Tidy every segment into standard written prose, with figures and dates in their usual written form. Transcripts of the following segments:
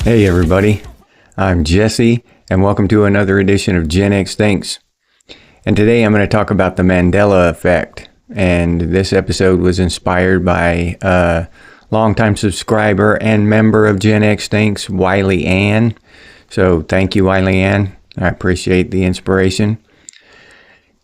Hey everybody, I'm Jesse and welcome to another edition of Gen X Thinks. And today I'm going to talk about the Mandela Effect. And this episode was inspired by a longtime subscriber and member of Gen X Thinks, Wiley Ann. So thank you, Wiley Ann. I appreciate the inspiration.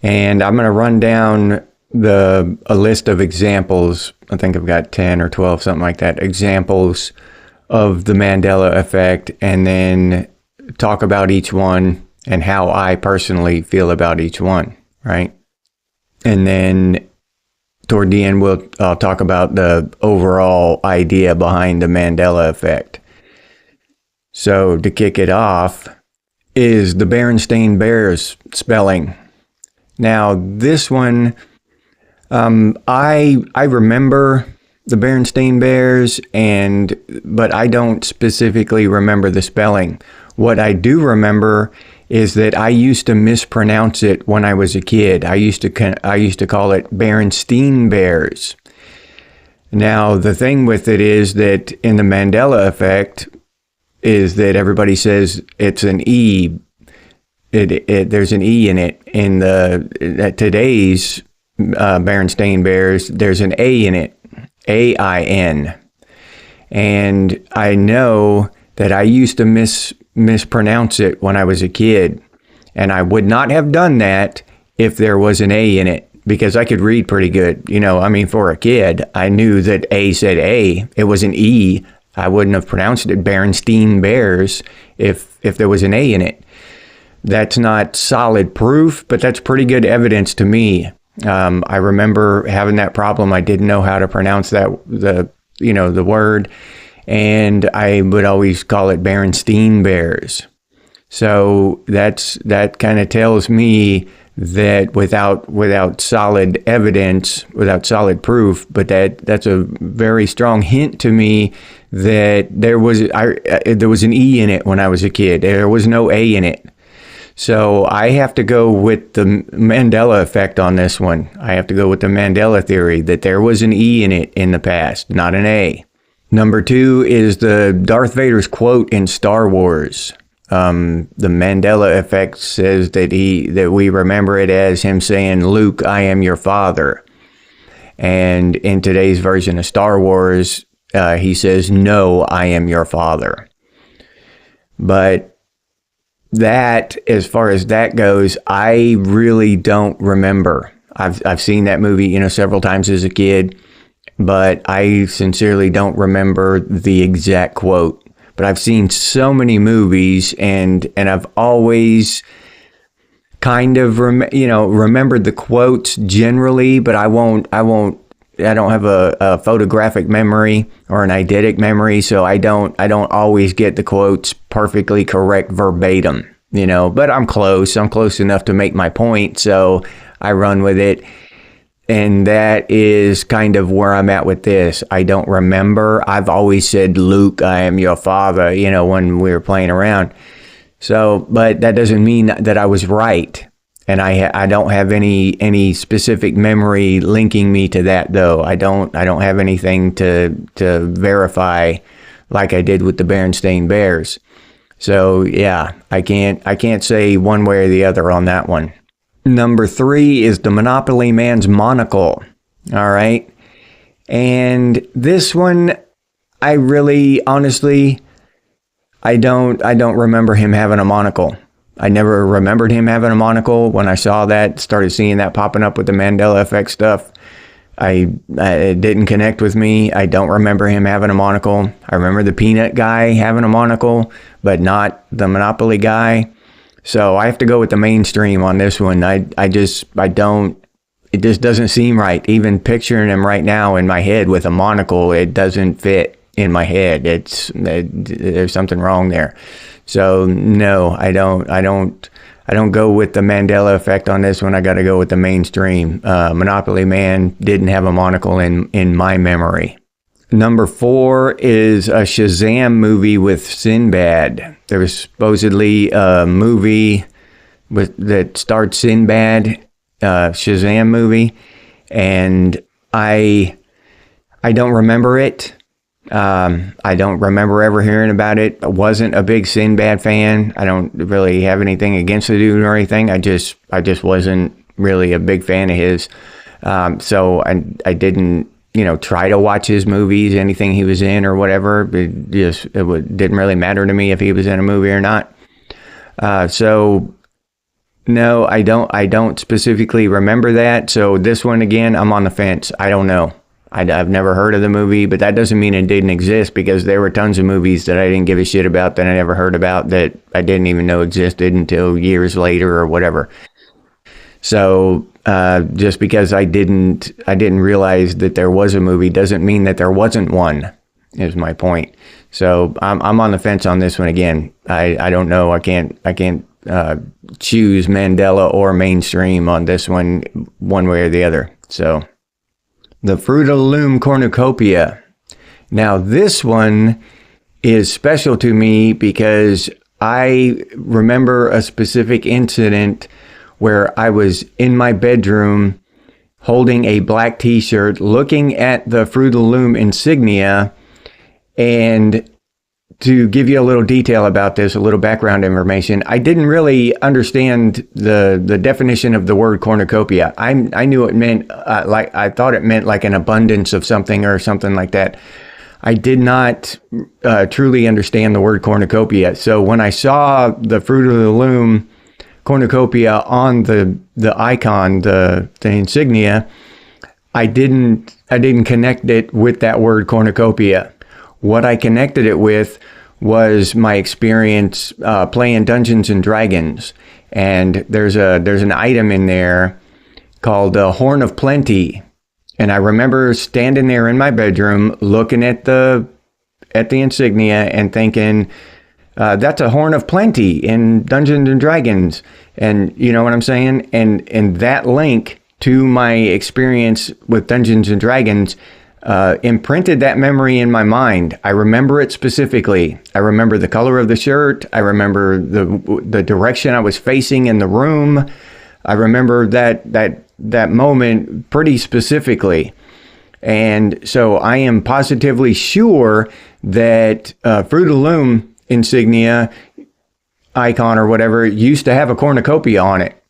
And I'm going to run down a list of examples. I think I've got 10 or 12, something like that, examples of the Mandela Effect, and then talk about each one and how I personally feel about each one, right? And then toward the end, I'll talk about the overall idea behind the Mandela Effect. So to kick it off is the Berenstain Bears spelling. Now this one, I remember the Berenstain Bears, but I don't specifically remember the spelling. What I do remember is that I used to mispronounce it when I was a kid. I used to call it Berenstain Bears. Now, the thing with it is that in the Mandela Effect is that everybody says it's an E. There's an E in it. In today's Berenstain Bears, there's an A in it. AIN. And I know that I used to mispronounce it when I was a kid. And I would not have done that if there was an A in it, because I could read pretty good. For a kid, I knew that A said A. It was an E. I wouldn't have pronounced it Berenstain Bears if there was an A in it. That's not solid proof, but that's pretty good evidence to me. I remember having that problem. I didn't know how to pronounce the word, and I would always call it Berenstain Bears. So that kind of tells me that without solid evidence, without solid proof, but that's a very strong hint to me that there was an E in it when I was a kid. There was no A in it. So I have to go with the Mandela Effect on this one. I have to go with the Mandela theory that there was an E in it in the past, not an A. Number 2 is the Darth Vader's quote in Star Wars. The Mandela Effect says that we remember it as him saying, "Luke, I am your father." And in today's version of Star Wars, he says, "No, I am your father." But that, as far as that goes, I really don't remember. I've seen that movie, several times as a kid, but I sincerely don't remember the exact quote. But I've seen so many movies, and I've always kind of remembered the quotes generally, but I don't have a photographic memory or an eidetic memory, so I don't always get the quotes perfectly correct verbatim, but I'm close enough to make my point, so I run with it. And that is kind of where I'm at with this. I don't remember. I've always said, "Luke, I am your father," when we were playing around. So, but that doesn't mean that I was right. And I don't have any specific memory linking me to that, though. I don't have anything to verify like I did with the Berenstain Bears. So yeah, I can't say one way or the other on that one. Number 3 is the Monopoly Man's monocle. All right, and this one, I really honestly, I don't remember him having a monocle. I never remembered him having a monocle. When I started seeing that popping up with the Mandela Effect stuff, it didn't connect with me. I don't remember him having a monocle. I remember the peanut guy having a monocle, but not the Monopoly guy. So I have to go with the mainstream on this one. It just doesn't seem right. Even picturing him right now in my head with a monocle, it doesn't fit in my head. There's something wrong there. So no, I don't go with the Mandela Effect on this one. I got to go with the mainstream. Monopoly Man didn't have a monocle in my memory. Number 4 is a Shazam movie with Sinbad. There was supposedly a movie that starred Sinbad, Shazam movie, and I don't remember it. I don't remember ever hearing about it. I wasn't a big Sinbad fan. I don't really have anything against the dude or anything. I just wasn't really a big fan of his. So I didn't, try to watch his movies, anything he was in or whatever. Didn't really matter to me if he was in a movie or not. So no, I don't specifically remember that. So this one again, I'm on the fence. I don't know. I've never heard of the movie, but that doesn't mean it didn't exist, because there were tons of movies that I didn't give a shit about that I never heard about that I didn't even know existed until years later or whatever. So just because I didn't realize that there was a movie doesn't mean that there wasn't one, is my point. So I'm on the fence on this one again. I don't know. I can't choose Mandela or mainstream on this one way or the other. So the Fruit of the Loom cornucopia. Now this one is special to me because I remember a specific incident where I was in my bedroom holding a black t-shirt, looking at the Fruit of the Loom insignia. And to give you a little detail about this, a little background information, I didn't really understand the definition of the word cornucopia. I knew it meant, I thought it meant like an abundance of something or something like that. I did not truly understand the word cornucopia. So when I saw the Fruit of the Loom cornucopia on the icon, the insignia, I didn't connect it with that word cornucopia. What I connected it with was my experience playing Dungeons and Dragons, and there's an item in there called the Horn of Plenty, and I remember standing there in my bedroom looking at the insignia and thinking, that's a Horn of Plenty in Dungeons and Dragons, and you know what I'm saying? And that link to my experience with Dungeons and Dragons imprinted that memory in my mind. I remember it specifically. I remember the color of the shirt. I remember the direction I was facing in the room. I remember that moment pretty specifically. And so I am positively sure that Fruit of the Loom insignia icon or whatever used to have a cornucopia on it.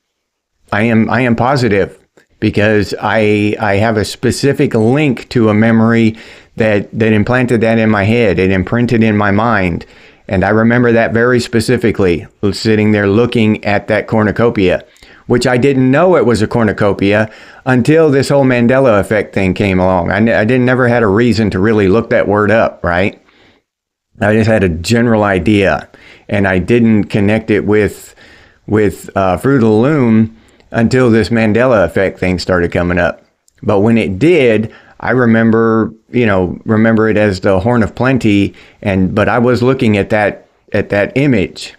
I am positive, because I have a specific link to a memory that implanted that in my head. It imprinted in my mind. And I remember that very specifically, sitting there looking at that cornucopia, which I didn't know it was a cornucopia until this whole Mandela Effect thing came along. I never had a reason to really look that word up, right? I just had a general idea, and I didn't connect it with Fruit of the Loom until this Mandela Effect thing started coming up. But when it did, I remember it as the Horn of Plenty, but I was looking at that image.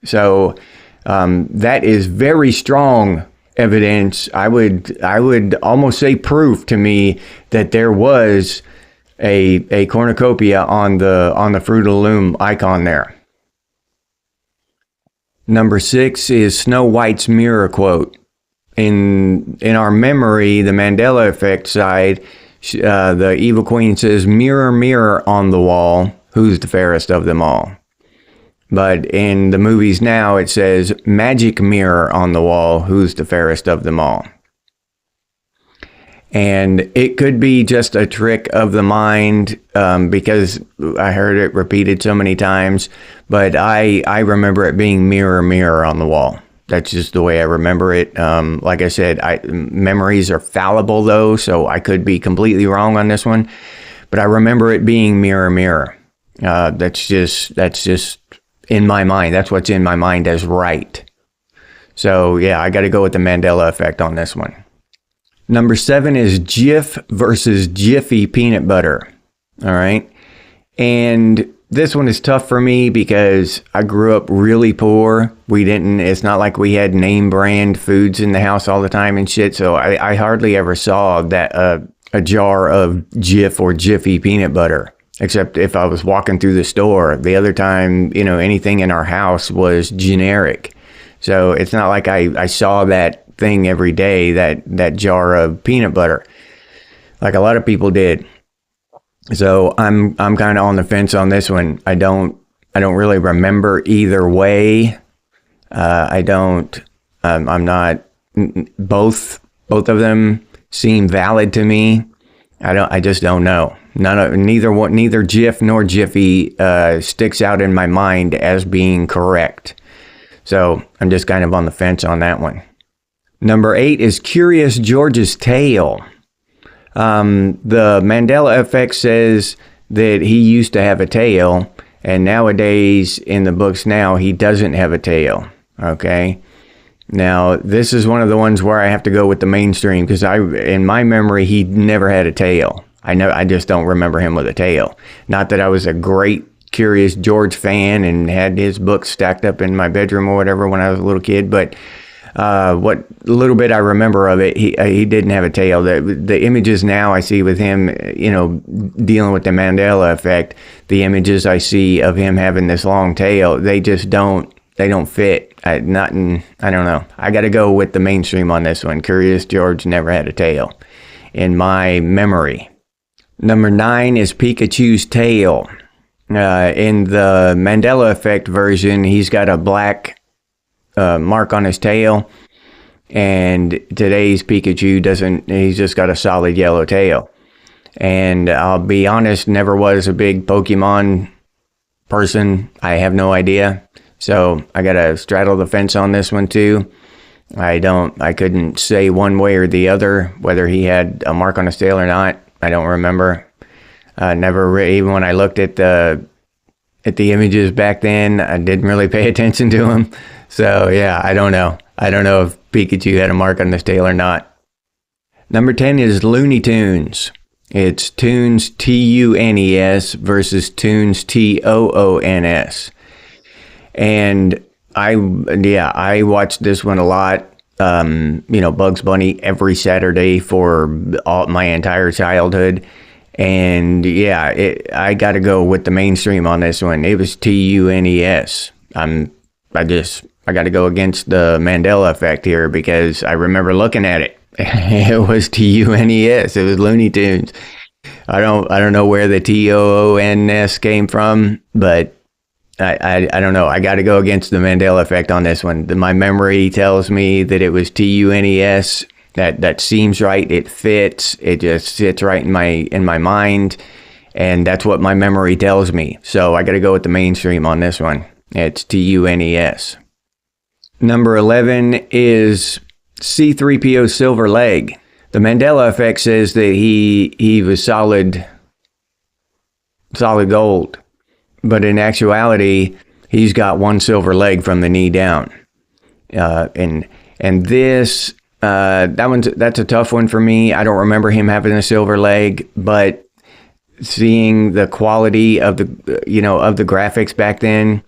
So that is very strong evidence. I would almost say proof to me that there was a cornucopia on the Fruit of the Loom icon there. Number 6 is Snow White's mirror quote. In our memory, the Mandela Effect side, the evil queen says, "Mirror, mirror on the wall, who's the fairest of them all?" But in the movies now, it says, "Magic mirror on the wall, who's the fairest of them all?" And it could be just a trick of the mind, because I heard it repeated so many times, but I remember it being mirror, mirror on the wall. That's just the way I remember it. Like I said, memories are fallible though, so I could be completely wrong on this one, but I remember it being mirror, mirror. That's just in my mind. That's what's in my mind as right. So yeah, I got to go with the Mandela Effect on this one. Number 7 is Jif versus Jiffy peanut butter. All right. And this one is tough for me because I grew up really poor. It's not like we had name brand foods in the house all the time and shit. So I hardly ever saw that a jar of Jif or Jiffy peanut butter, except if I was walking through the store. The other time, anything in our house was generic. So it's not like I saw that thing every day, that jar of peanut butter, like a lot of people did. So I'm kind of on the fence on this one. I don't really remember either way. I don't. I'm not. Both of them seem valid to me. I just don't know. Neither GIF nor Jiffy sticks out in my mind as being correct. So I'm just kind of on the fence on that one. Number 8 is Curious George's Tail. The Mandela Effect says that he used to have a tail, and nowadays in the books now he doesn't have a tail. Okay. Now, this is one of the ones where I have to go with the mainstream, because in my memory, he never had a tail. I just don't remember him with a tail. Not that I was a great Curious George fan and had his books stacked up in my bedroom or whatever when I was a little kid, but what little bit I remember of it, he didn't have a tail. The images now I see with him, dealing with the Mandela Effect, the images I see of him having this long tail, they just don't fit. I don't know. I got to go with the mainstream on this one. Curious George never had a tail in my memory. Number 9 is Pikachu's tail. In the Mandela Effect version, he's got a black mark on his tail, and today's Pikachu doesn't. He's just got a solid yellow tail. And I'll be honest, never was a big Pokemon person. I have no idea. So I gotta straddle the fence on this one too. I couldn't say one way or the other whether he had a mark on his tail or not. I don't remember. Even when I looked at the images back then, I didn't really pay attention to him. So yeah, I don't know. I don't know if Pikachu had a mark on his tail or not. Number 10 is Looney Tunes. It's Tunes Tunes versus Tunes Toons. And I watched this one a lot. Bugs Bunny every Saturday for my entire childhood. And I got to go with the mainstream on this one. It was Tunes. I got to go against the Mandela Effect here because I remember looking at it. It was Tunes. It was Looney Tunes. I don't know where the Toons came from, but I don't know. I got to go against the Mandela Effect on this one. My memory tells me that it was Tunes. That seems right. It fits. It just sits right in my mind, and that's what my memory tells me. So I got to go with the mainstream on this one. It's Tunes. Number 11 is C-3PO Silver Leg. The Mandela Effect says that he was solid gold. But in actuality, he's got one silver leg from the knee down. And this, that's a tough one for me. I don't remember him having a silver leg, but seeing the quality of the graphics back then,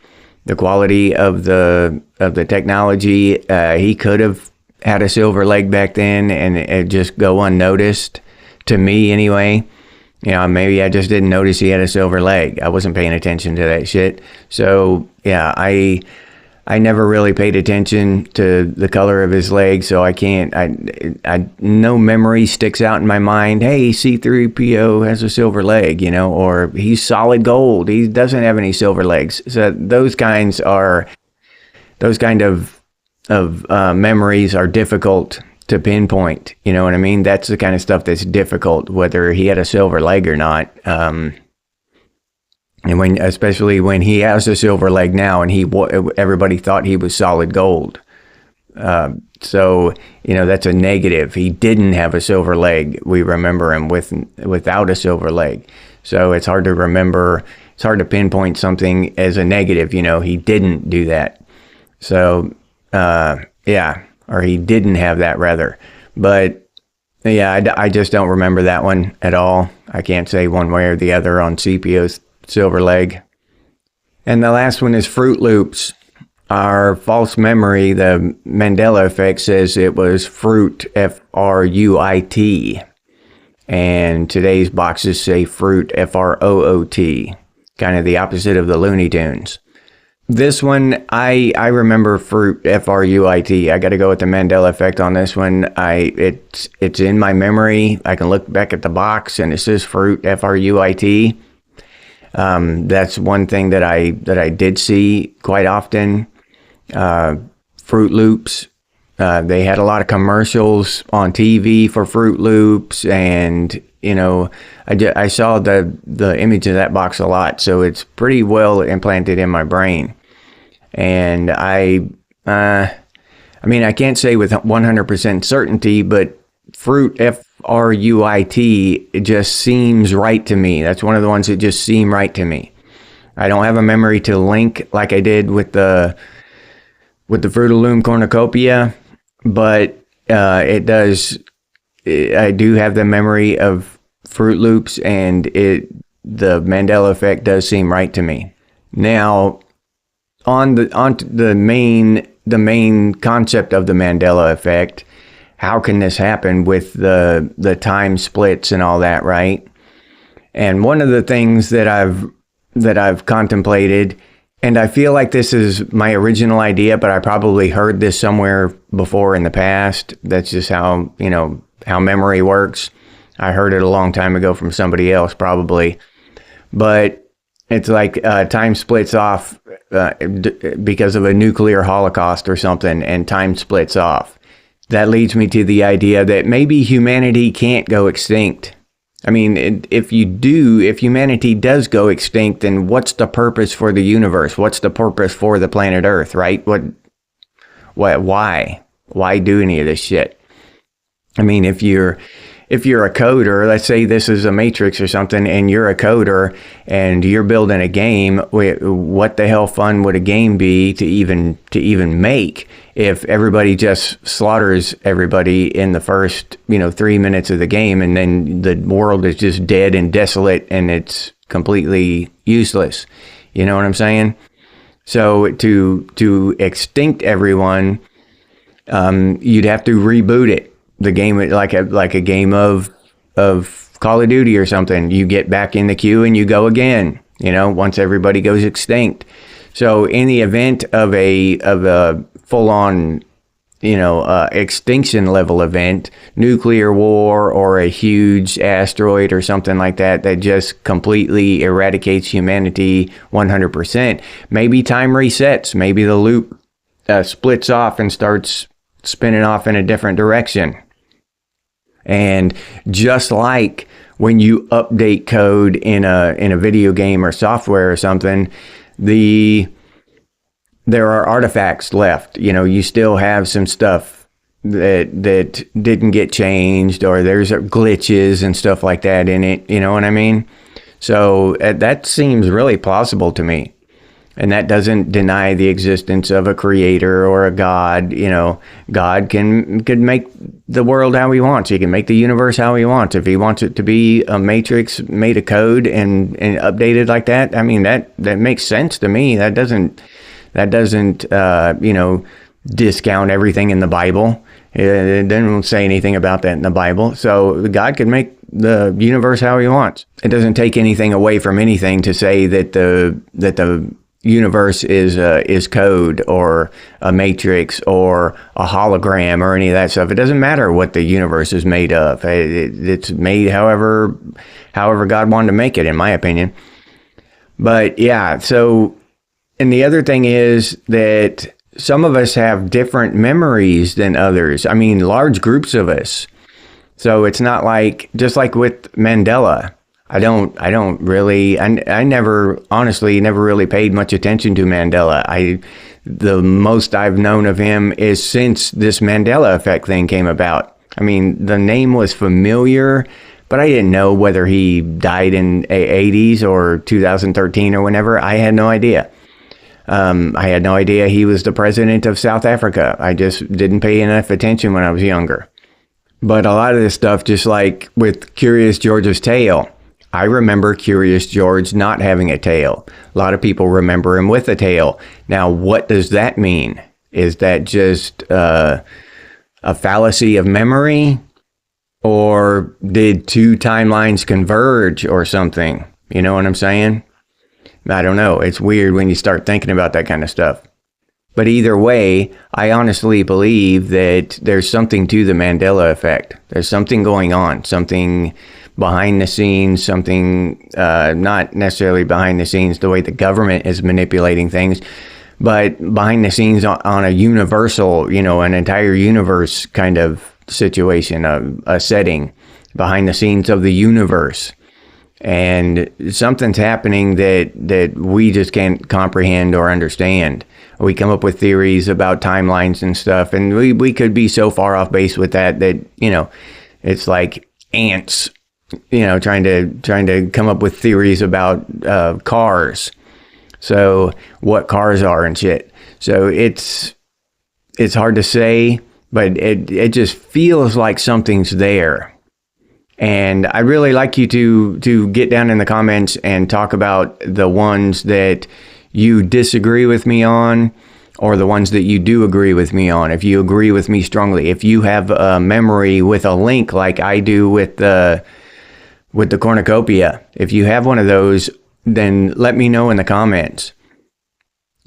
the quality of the technology, he could have had a silver leg back then and it just go unnoticed to me anyway. Maybe I just didn't notice he had a silver leg. I wasn't paying attention to that shit. So, yeah, I never really paid attention to the color of his leg, so I can't, no memory sticks out in my mind. Hey, C-3PO has a silver leg, or he's solid gold. He doesn't have any silver legs. So those kind of memories are difficult to pinpoint, you know what I mean? That's the kind of stuff that's difficult, whether he had a silver leg or not. And especially when he has a silver leg now, and everybody thought he was solid gold. So that's a negative. He didn't have a silver leg. We remember him without a silver leg. So it's hard to remember. It's hard to pinpoint something as a negative. He didn't do that. So or he didn't have that rather. But I just don't remember that one at all. I can't say one way or the other on CPO's silver leg. And the last one is Fruit Loops. Our false memory, the Mandela Effect, says it was Fruit, Fruit. And today's boxes say Fruit, Fruot. Kind of the opposite of the Looney Tunes. This one, I remember fruit, F-R-U-I-T. I got to go with the Mandela Effect on this one. It's in my memory. I can look back at the box and it says fruit, F-R-U-I-T. That's one thing that I did see quite often. Fruit Loops. They had a lot of commercials on TV for Fruit Loops, and I saw the image of that box a lot, so it's pretty well implanted in my brain. And I mean, I can't say with 100% certainty, but fruit, F-R-U-I-T, it just seems right to me. That's one of the ones that just seem right to me. I don't have a memory to link like I did with the Fruit of Loom cornucopia, but it does. I do have the memory of Fruit Loops, and the Mandela Effect does seem right to me. Now, on the main concept of the Mandela Effect, how can this happen with the time splits and all that, right? And one of the things that I've contemplated, and I feel like this is my original idea, but I probably heard this somewhere before in the past. That's just how memory works. I heard it a long time ago from somebody else probably. But it's like time splits off because of a nuclear holocaust or something, and time splits off. That leads me to the idea that maybe humanity can't go extinct. I mean, if humanity does go extinct, then what's the purpose for the universe? What's the purpose for the planet Earth, right? Why do any of this shit? I mean, if you're a coder, let's say this is a Matrix or something, and you're a coder and you're building a game, what the hell fun would a game be to even make if everybody just slaughters everybody in the first 3 minutes of the game, and then the world is just dead and desolate and it's completely useless? You know what I'm saying? So to extinct everyone, you'd have to reboot it. The game, like a game of Call of Duty or something. You get back in the queue and you go again, once everybody goes extinct. So in the event of a full-on, extinction level event, nuclear war or a huge asteroid or something like that just completely eradicates humanity 100%, maybe time resets. Maybe the loop splits off and starts spinning off in a different direction. And just like when you update code in a video game or software or something, there are artifacts left. You still have some stuff that didn't get changed, or there's glitches and stuff like that in it. You know what I mean? So that seems really plausible to me. And that doesn't deny the existence of a creator or a God. God can make the world how he wants. He can make the universe how he wants. If he wants it to be a matrix made of code and updated like that, I mean, that makes sense to me. That doesn't discount everything in the Bible. It doesn't say anything about that in the Bible. So God can make the universe how he wants. It doesn't take anything away from anything to say that the universe is code or a matrix or a hologram or any of that stuff. It doesn't matter what the universe is made of. It's made however God wanted to make it, in my opinion. But yeah, so, and the other thing is that some of us have different memories than others. I mean, large groups of us. So it's not like, just like with Mandela, I honestly never really paid much attention to Mandela. The most I've known of him is since this Mandela Effect thing came about. I mean, the name was familiar, but I didn't know whether he died in the 80s or 2013 or whenever. I had no idea. I had no idea he was the president of South Africa. I just didn't pay enough attention when I was younger. But a lot of this stuff, just like with Curious George's tail, I remember Curious George not having a tail. A lot of people remember him with a tail. Now, what does that mean? Is that just a fallacy of memory? Or did two timelines converge or something? You know what I'm saying? I don't know. It's weird when you start thinking about that kind of stuff. But either way, I honestly believe that there's something to the Mandela effect. There's something going on, something behind the scenes, something not necessarily behind the scenes the way the government is manipulating things, but behind the scenes on a universal, an entire universe kind of situation, a setting behind the scenes of the universe. And something's happening that we just can't comprehend or understand. We come up with theories about timelines and stuff, and we could be so far off base with that it's like ants, trying to come up with theories about cars. So what cars are and shit. So it's hard to say, but it just feels like something's there. And I'd really like you to get down in the comments and talk about the ones that you disagree with me on, or the ones that you do agree with me on. If you agree with me strongly, if you have a memory with a link like I do with the cornucopia, if you have one of those, then let me know in the comments.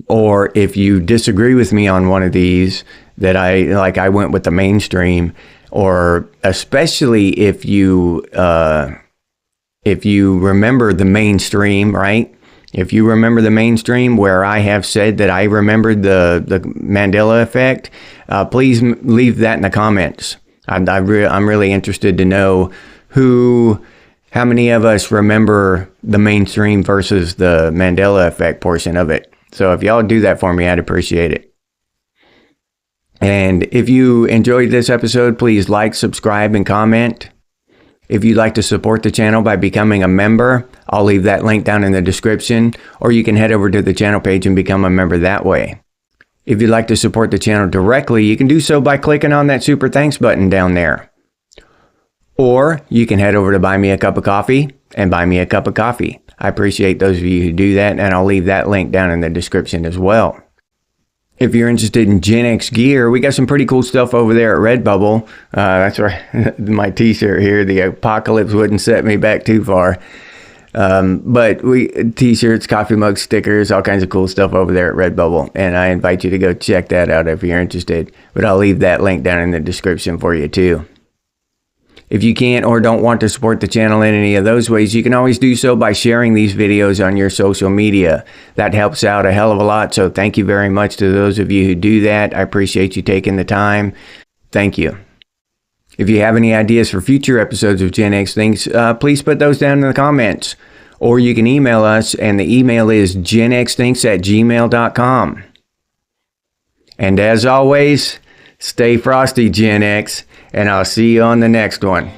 Or if you disagree with me on one of these, that I went with the mainstream, or especially if you remember the mainstream, right? If you remember the mainstream where I have said that I remembered the Mandela effect, please leave that in the comments. I'm really interested to know how many of us remember the mainstream versus the Mandela effect portion of it. So if y'all do that for me, I'd appreciate it. And if you enjoyed this episode, please like, subscribe, and comment. If you'd like to support the channel by becoming a member, I'll leave that link down in the description, or you can head over to the channel page and become a member that way. If you'd like to support the channel directly, you can do so by clicking on that super thanks button down there. Or you can head over to Buy Me a Cup of Coffee and buy me a cup of coffee. I appreciate those of you who do that, and I'll leave that link down in the description as well. If you're interested in genex gear, we got some pretty cool stuff over there at Redbubble. That's right, my t-shirt here, the apocalypse wouldn't set me back too far. But t-shirts, coffee mugs, stickers, all kinds of cool stuff over there at Redbubble. And I invite you to go check that out if you're interested. But I'll leave that link down in the description for you too. If you can't or don't want to support the channel in any of those ways, you can always do so by sharing these videos on your social media. That helps out a hell of a lot, so thank you very much to those of you who do that. I appreciate you taking the time. Thank you. If you have any ideas for future episodes of Gen X Thinks, please put those down in the comments. Or you can email us, and the email is genxthinks@gmail.com. And as always, stay frosty, Gen X, and I'll see you on the next one.